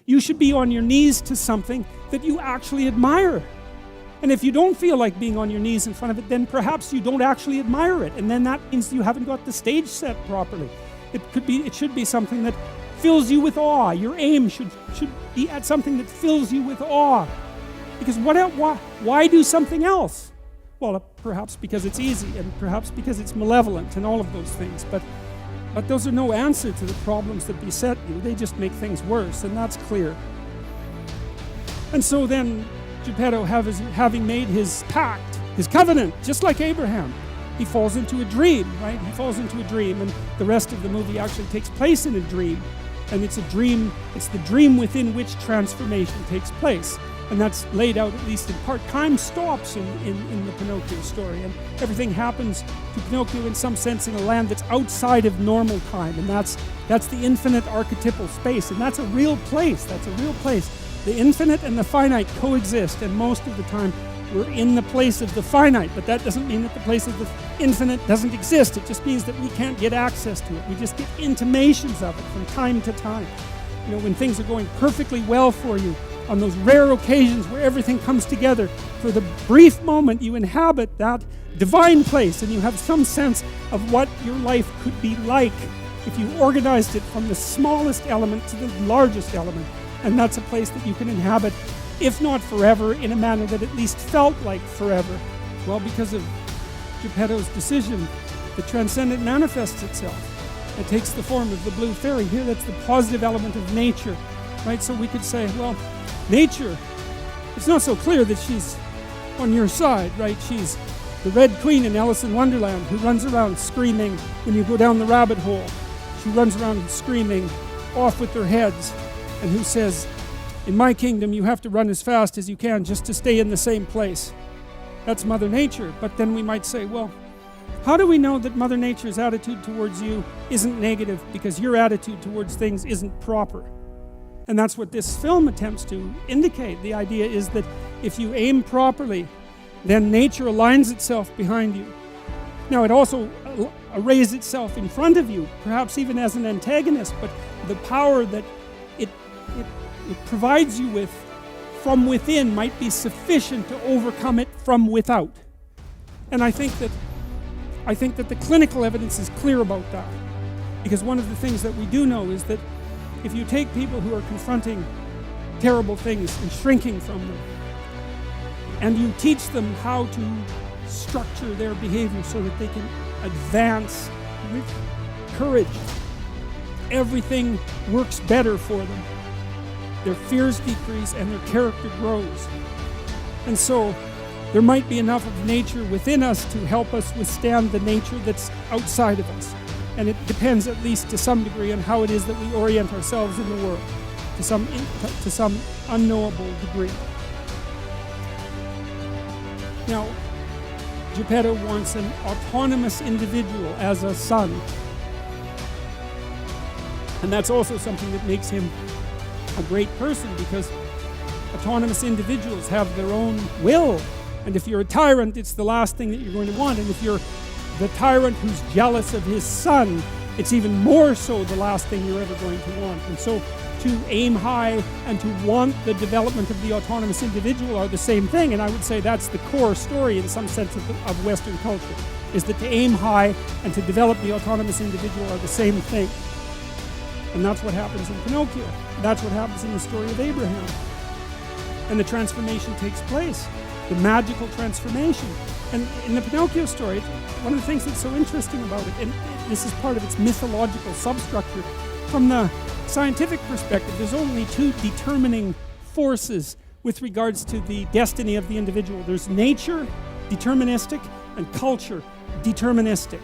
You should be on your knees to something that you actually admire. And if you don't feel like being on your knees in front of it, then perhaps you don't actually admire it. And then that means you haven't got the stage set properly. It should be something that fills you with awe. Your aim should be at something that fills you with awe. Because why do something else? Well, perhaps because it's easy, and perhaps because it's malevolent, and all of those things. But those are no answer to the problems that beset you. They just make things worse, and that's clear. And so then, Geppetto, having made his pact, his covenant, just like Abraham, he falls into a dream, right? He falls into a dream, and the rest of the movie actually takes place in a dream. And it's a dream, it's the dream within which transformation takes place. And that's laid out, at least in part. Time stops in the Pinocchio story, and everything happens to Pinocchio in some sense in a land that's outside of normal time, and that's the infinite archetypal space, and that's a real place. That's a real place. The infinite and the finite coexist, and most of the time we're in the place of the finite, but that doesn't mean that the place of the infinite doesn't exist. It just means that we can't get access to it. We just get intimations of it from time to time. You know, when things are going perfectly well for you, on those rare occasions where everything comes together, for the brief moment you inhabit that divine place, and you have some sense of what your life could be like if you organized it from the smallest element to the largest element. And that's a place that you can inhabit, if not forever, in a manner that at least felt like forever. Well, because of Geppetto's decision, the transcendent manifests itself. It takes the form of the blue fairy. Here, that's the positive element of nature, right? So we could say, well, nature, it's not so clear that she's on your side, right? She's the Red Queen in Alice in Wonderland, who runs around screaming when you go down the rabbit hole. She runs around screaming, off with their heads, and who says, in my kingdom you have to run as fast as you can just to stay in the same place. That's Mother Nature. But then we might say, well, how do we know that Mother Nature's attitude towards you isn't negative because your attitude towards things isn't proper? And that's what this film attempts to indicate. The idea is that if you aim properly, then nature aligns itself behind you. Now, it also arrays itself in front of you, perhaps even as an antagonist, but the power that it provides you with from within might be sufficient to overcome it from without. And I think that the clinical evidence is clear about that. Because one of the things that we do know is that if you take people who are confronting terrible things and shrinking from them, and you teach them how to structure their behavior so that they can advance with courage, everything works better for them. Their fears decrease and their character grows. And so there might be enough of nature within us to help us withstand the nature that's outside of us. And it depends, at least to some degree, on how it is that we orient ourselves in the world, to some unknowable degree. Now, Geppetto wants an autonomous individual as a son. And that's also something that makes him a great person, because autonomous individuals have their own will. And if you're a tyrant, it's the last thing that you're going to want. And if you're the tyrant who's jealous of his son, it's even more so the last thing you're ever going to want. And so to aim high and to want the development of the autonomous individual are the same thing. And I would say that's the core story in some sense of Western culture, is that to aim high and to develop the autonomous individual are the same thing. And that's what happens in Pinocchio. That's what happens in the story of Abraham. And the transformation takes place, the magical transformation. And in the Pinocchio story, one of the things that's so interesting about it, and this is part of its mythological substructure, from the scientific perspective, there's only two determining forces with regards to the destiny of the individual. There's nature, deterministic, and culture, deterministic.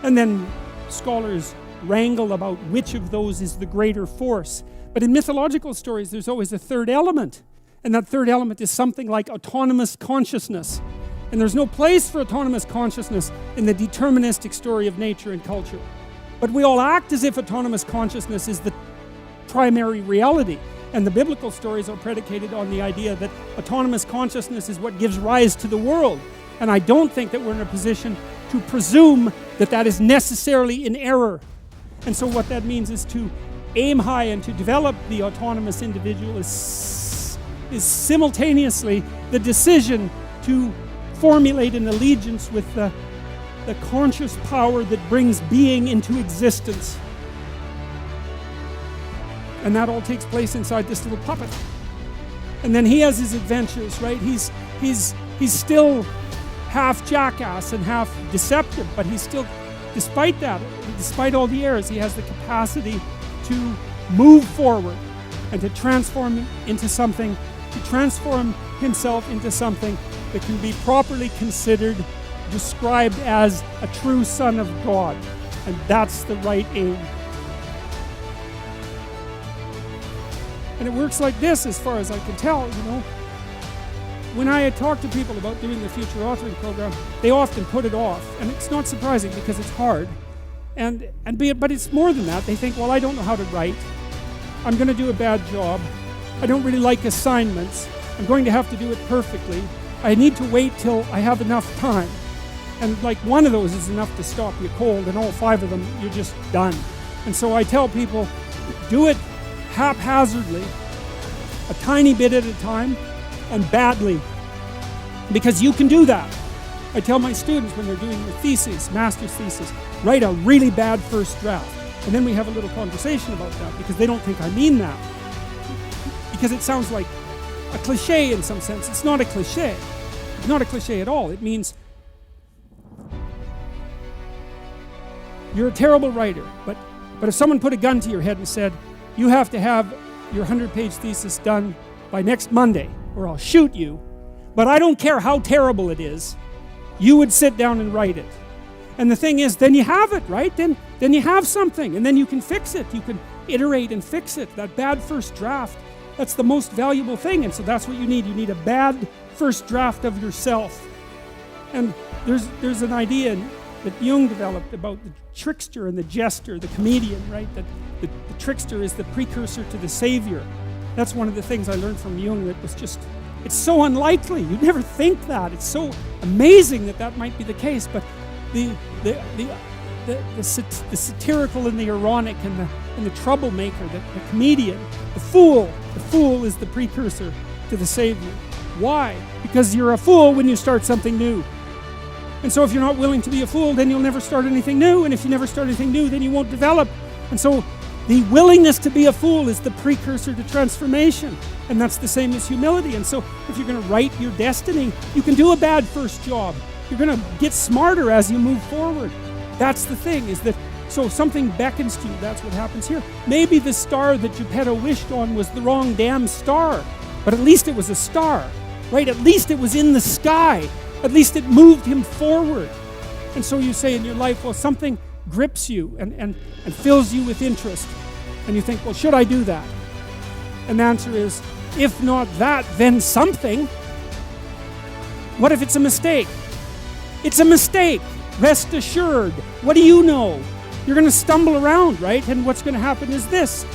And then scholars wrangle about which of those is the greater force. But in mythological stories, there's always a third element. And that third element is something like autonomous consciousness. And there's no place for autonomous consciousness in the deterministic story of nature and culture. But we all act as if autonomous consciousness is the primary reality. And the biblical stories are predicated on the idea that autonomous consciousness is what gives rise to the world. And I don't think that we're in a position to presume that that is necessarily in error. And so what that means is to aim high and to develop the autonomous individual is simultaneously the decision to formulate an allegiance with the conscious power that brings being into existence. And that all takes place inside this little puppet. And then he has his adventures, right? He's still half jackass and half deceptive, but he's still, despite that, despite all the errors, he has the capacity to move forward and to transform himself into something that can be properly considered, described as a true son of God. And that's the right aim. And it works like this, as far as I can tell, you know. When I had talked to people about doing the future authoring program, they often put it off. And it's not surprising because it's hard. But it's more than that. They think, well, I don't know how to write. I'm going to do a bad job. I don't really like assignments. I'm going to have to do it perfectly. I need to wait till I have enough time. And like one of those is enough to stop you cold, and all 5 of them, you're just done. And so I tell people, do it haphazardly, a tiny bit at a time, and badly. Because you can do that. I tell my students when they're doing their thesis, master's thesis, write a really bad first draft. And then we have a little conversation about that, because they don't think I mean that. Because it sounds like a cliche in some sense. It's not a cliche. It's not a cliche at all. It means you're a terrible writer, but if someone put a gun to your head and said, you have to have your 100-page thesis done by next Monday, or I'll shoot you, but I don't care how terrible it is, you would sit down and write it. And the thing is, then you have it, right? Then you have something, and then you can fix it. You can iterate and fix it. That bad first draft, that's the most valuable thing, and so that's what you need. You need a bad first draft of yourself. And there's an idea that Jung developed about the trickster and the jester, the comedian, right? That the trickster is the precursor to the savior. That's one of the things I learned from Jung that was just, it's so unlikely. You'd never think that. It's so amazing that might be the case, but the satirical and the ironic and the troublemaker, the comedian, the fool is the precursor to the savior. Why? Because you're a fool when you start something new. And so if you're not willing to be a fool, then you'll never start anything new. And if you never start anything new, then you won't develop. And so the willingness to be a fool is the precursor to transformation. And that's the same as humility. And so if you're going to write your destiny, you can do a bad first job. You're going to get smarter as you move forward. That's the thing, is that so something beckons to you. That's what happens here. Maybe the star that Geppetto wished on was the wrong damn star. But at least it was a star, right? At least it was in the sky. At least it moved him forward. And so you say in your life, well, something grips you and fills you with interest. And you think, well, should I do that? And the answer is, if not that, then something. What if it's a mistake? It's a mistake. Rest assured. What do you know? You're going to stumble around, right? And what's going to happen is this.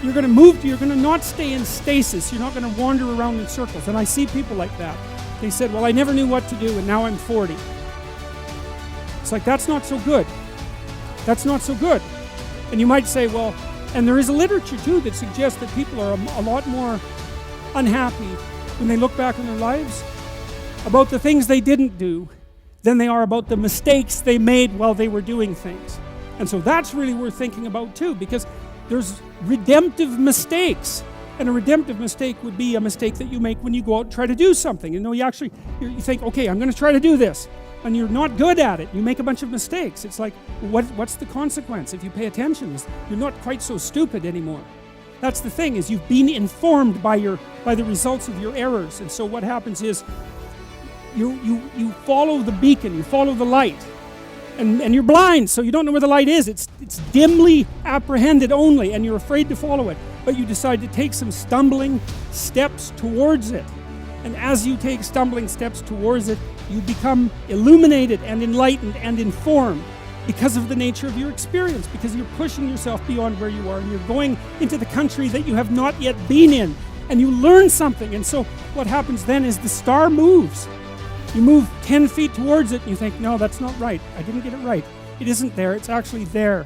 You're going to not stay in stasis. You're not going to wander around in circles. And I see people like that. They said, well, I never knew what to do, and now I'm 40. It's like, that's not so good. That's not so good. And you might say, well, and there is a literature, too, that suggests that people are a lot more unhappy when they look back on their lives about the things they didn't do than they are about the mistakes they made while they were doing things. And so that's really worth thinking about, too, because there's redemptive mistakes. And a redemptive mistake would be a mistake that you make when you go out and try to do something. You know, you think, okay, I'm going to try to do this. And you're not good at it. You make a bunch of mistakes. It's like, what's the consequence if you pay attention? You're not quite so stupid anymore. That's the thing, is you've been informed by the results of your errors. And so what happens is you follow the beacon, you follow the light. And you're blind, so you don't know where the light is. It's dimly apprehended only, and you're afraid to follow it. But you decide to take some stumbling steps towards it. And as you take stumbling steps towards it, you become illuminated and enlightened and informed because of the nature of your experience, because you're pushing yourself beyond where you are, and you're going into the country that you have not yet been in, and you learn something. And so what happens then is the star moves. You move 10 feet towards it, and you think, no, that's not right. I didn't get it right. It isn't there. It's actually there.